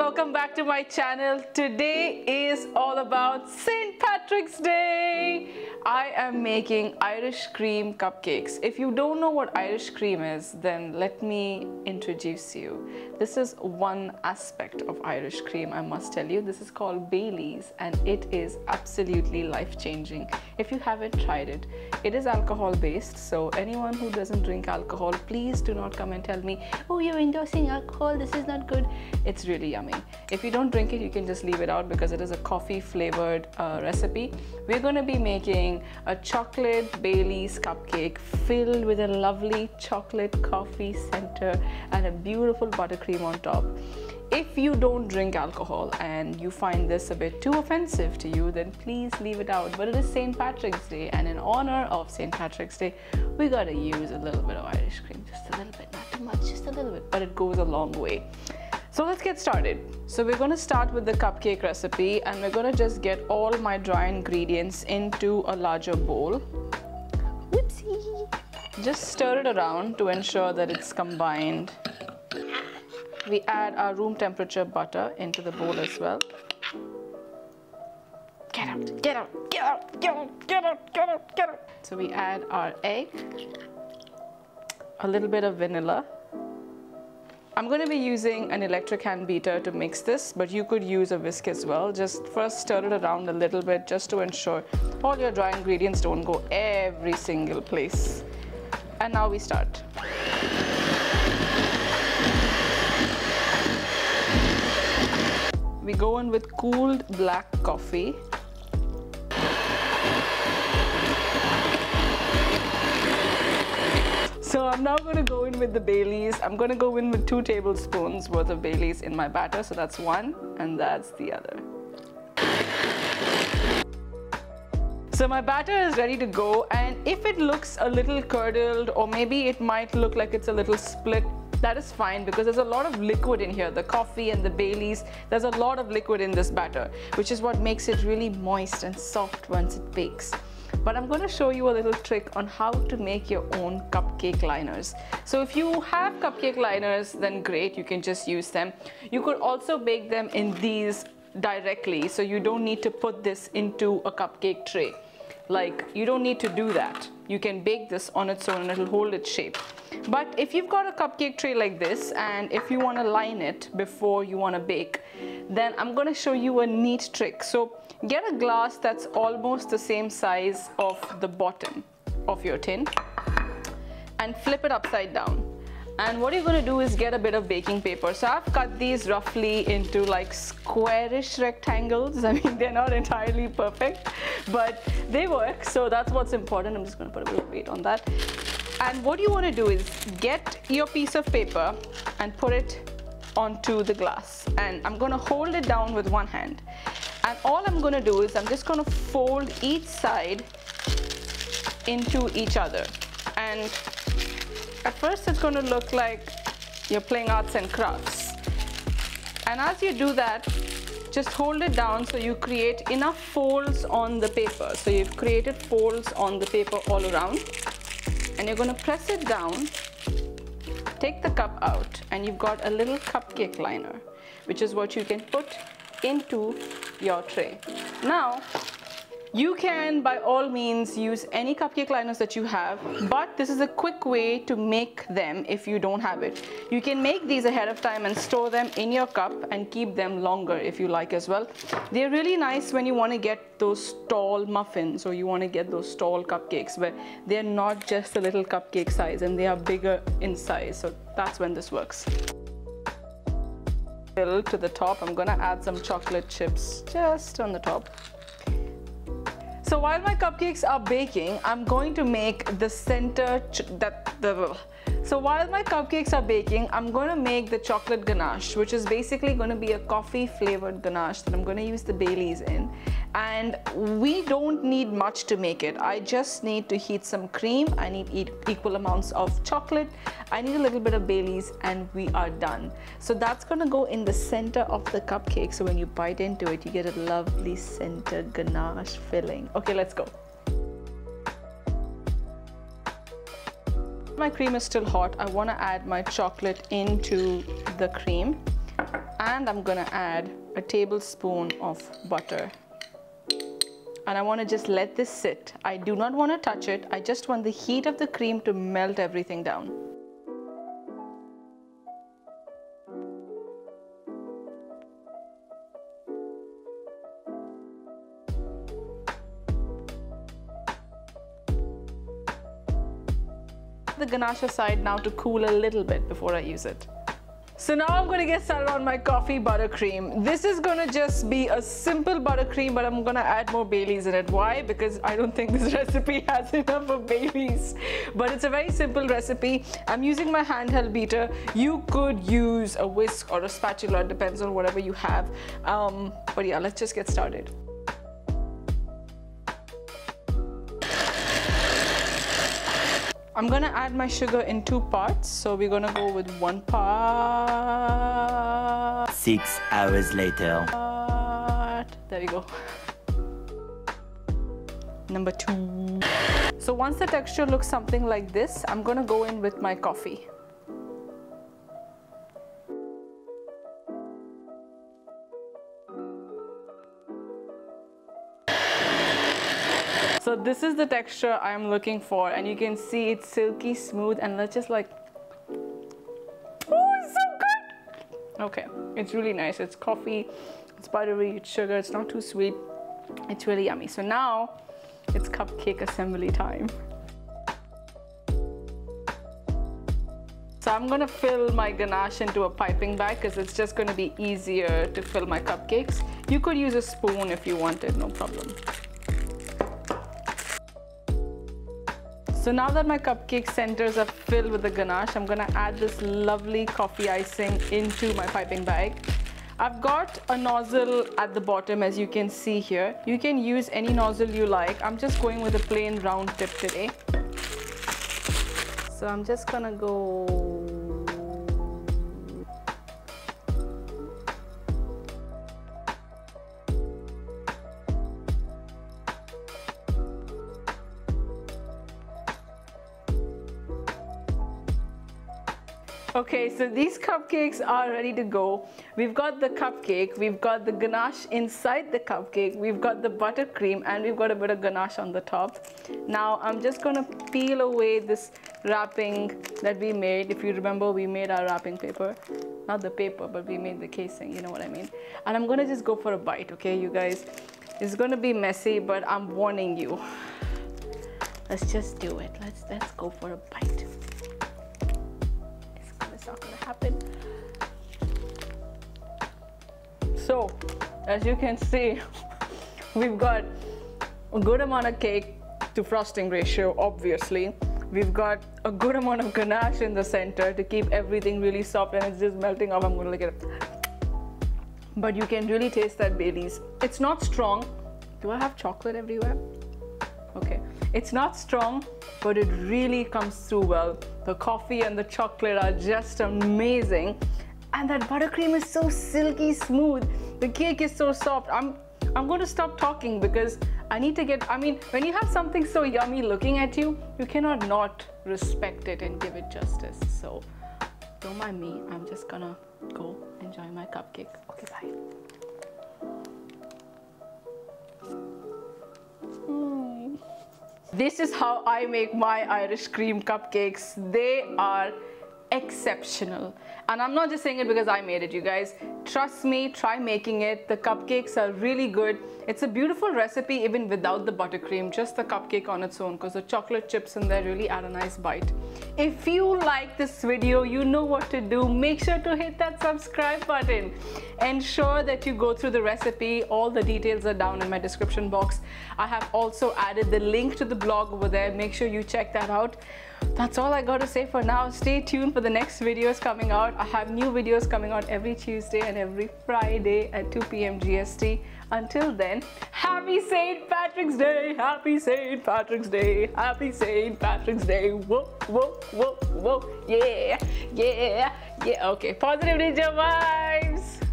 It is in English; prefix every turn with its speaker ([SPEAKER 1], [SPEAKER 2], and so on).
[SPEAKER 1] welcome back to my channel. Today is all about St. Patrick's Day. I am making Irish cream cupcakes. If you don't know what Irish cream is, then let me introduce you. This is one aspect of Irish cream, I must tell you. This is called Baileys and it is absolutely life-changing. If you haven't tried it, it is alcohol-based, so anyone who doesn't drink alcohol, please do not come and tell me, oh, you're endorsing alcohol, this is not good. It's really yummy. If you don't drink it, you can just leave it out because it is a coffee flavored recipe. We're going to be making a chocolate Baileys cupcake filled with a lovely chocolate coffee center and a beautiful buttercream on top. If you don't drink alcohol and you find this a bit too offensive to you, then please leave it out. But it is St. Patrick's Day, and in honor of St. Patrick's Day, we gotta use a little bit of Irish cream. Just a little bit, not too much, just a little bit, but it goes a long way. So let's get started. So we're gonna start with the cupcake recipe, and we're gonna just get all my dry ingredients into a larger bowl. Whoopsie! Just stir it around to ensure that it's combined. We add our room temperature butter into the bowl as well. Get out, get out, get out, get out, get out, get out, get out. So we add our egg, a little bit of vanilla. I'm going to be using an electric hand beater to mix this, but you could use a whisk as well. Just first stir it around a little bit just to ensure all your dry ingredients don't go every single place. And now we start. We go in with cooled black coffee. So I'm now going to go in with the Baileys. I'm going to go in with 2 tablespoons worth of Baileys in my batter. So that's one and that's the other. So my batter is ready to go, and if it looks a little curdled or maybe it might look like it's a little split, that is fine because there's a lot of liquid in here. The coffee and the Baileys, there's a lot of liquid in this batter, which is what makes it really moist and soft once it bakes. But I'm going to show you a little trick on how to make your own cupcake liners. So if you have cupcake liners, then great, you can just use them. You could also bake them in these directly, so you don't need to put this into a cupcake tray. Like, you don't need to do that. You can bake this on its own and it'll hold its shape. But if you've got a cupcake tray like this, and if you want to line it before you want to bake, then I'm going to show you a neat trick. So get a glass that's almost the same size of the bottom of your tin and flip it upside down. And what you're going to do is get a bit of baking paper. So I've cut these roughly into like squarish rectangles. I mean, they're not entirely perfect, but they work. So that's what's important. I'm just going to put a bit of weight on that. And what you want to do is get your piece of paper and put it onto the glass. And I'm going to hold it down with one hand. And all I'm going to do is I'm just going to fold each side into each other. And at first it's going to look like you're playing arts and crafts. And as you do that, just hold it down so you create enough folds on the paper. So you've created folds on the paper all around. And you're going to press it down, take the cup out, and you've got a little cupcake liner, which is what you can put into your tray. Now, you can by all means use any cupcake liners that you have, but this is a quick way to make them if you don't have it. You can make these ahead of time and store them in your cup and keep them longer if you like as well. They're really nice when you want to get those tall muffins or you want to get those tall cupcakes where they're not just a little cupcake size and they are bigger in size. So that's when this works. To the top, I'm going to add some chocolate chips just on the top. So while my cupcakes are baking, I'm going to make the center So while my cupcakes are baking, I'm going to make the chocolate ganache, which is basically going to be a coffee flavored ganache that I'm going to use the Baileys in. And we don't need much to make it. I just need to heat some cream. I need equal amounts of chocolate. I need a little bit of Baileys and we are done. So that's going to go in the center of the cupcake. So when you bite into it, you get a lovely centered ganache filling. Okay, let's go. My cream is still hot. I want to add my chocolate into the cream. and I'm gonna add a tablespoon of butter. And I want to just let this sit. I do not want to touch it. I just want the heat of the cream to melt everything down. The ganache aside now to cool a little bit before I use it. So now I'm going to get started on my coffee buttercream. This is going to just be a simple buttercream, but I'm going to add more Baileys in it. Why? Because I don't think this recipe has enough of Baileys. But it's a very simple recipe. I'm using my handheld beater. You could use a whisk or a spatula, it depends on whatever you have. But yeah, let's just get started. I'm gonna add my sugar in 2 parts, so we're gonna go with 1 part.
[SPEAKER 2] 6 hours later.
[SPEAKER 1] There we go. Number 2. So once the texture looks something like this, I'm gonna go in with my coffee. So this is the texture I'm looking for, and you can see it's silky smooth, and let's just like, oh, it's so good. Okay, it's really nice. It's coffee, it's buttery, it's sugar, it's not too sweet. It's really yummy. So now it's cupcake assembly time. So I'm gonna fill my ganache into a piping bag because it's just gonna be easier to fill my cupcakes. You could use a spoon if you wanted, no problem. So now that my cupcake centers are filled with the ganache, I'm gonna add this lovely coffee icing into my piping bag. I've got a nozzle at the bottom, as you can see here. You can use any nozzle you like. I'm just going with a plain round tip today. So I'm just gonna go. Okay, so these cupcakes are ready to go. We've got the cupcake, we've got the ganache inside the cupcake, we've got the buttercream, and we've got a bit of ganache on the top. Now I'm just gonna peel away this wrapping that we made. If you remember, we made our wrapping paper. Not the paper, but we made the casing, you know what I mean? And I'm gonna just go for a bite, okay, you guys? It's gonna be messy, but I'm warning you. Let's just do it. Let's go for a bite. Not gonna happen. So as you can see, we've got a good amount of cake to frosting ratio, obviously. We've got a good amount of ganache in the center to keep everything really soft, and it's just melting off. I'm gonna look at it. But you can really taste that Baileys. It's not strong. Do I have chocolate everywhere? Okay, it's not strong, but it really comes through well. The coffee and the chocolate are just amazing, and that buttercream is so silky smooth. The cake is so soft. I'm going to stop talking because I need to get, I mean, when you have something so yummy looking at you, you cannot not respect it and give it justice. So don't mind me. I'm just gonna go enjoy my cupcake. Okay, bye. This is how I make my Irish cream cupcakes. They are exceptional. And I'm not just saying it because I made it, you guys. Trust me, try making it. The cupcakes are really good. It's a beautiful recipe even without the buttercream, just the cupcake on its own, because the chocolate chips in there really add a nice bite. If you like this video, you know what to do. Make sure to hit that subscribe button. Ensure that you go through the recipe. All the details are down in my description box. I have also added the link to the blog over there. Make sure you check that out. That's all I got to say for now. Stay tuned for the next videos coming out. I have new videos coming out every Tuesday and every Friday at 2 p.m. GST. Until then, happy St. Patrick's Day! Happy St. Patrick's Day! Happy St. Patrick's Day! Whoa, whoa, whoa, whoa! Yeah, yeah, yeah! Okay, positive ninja vibes!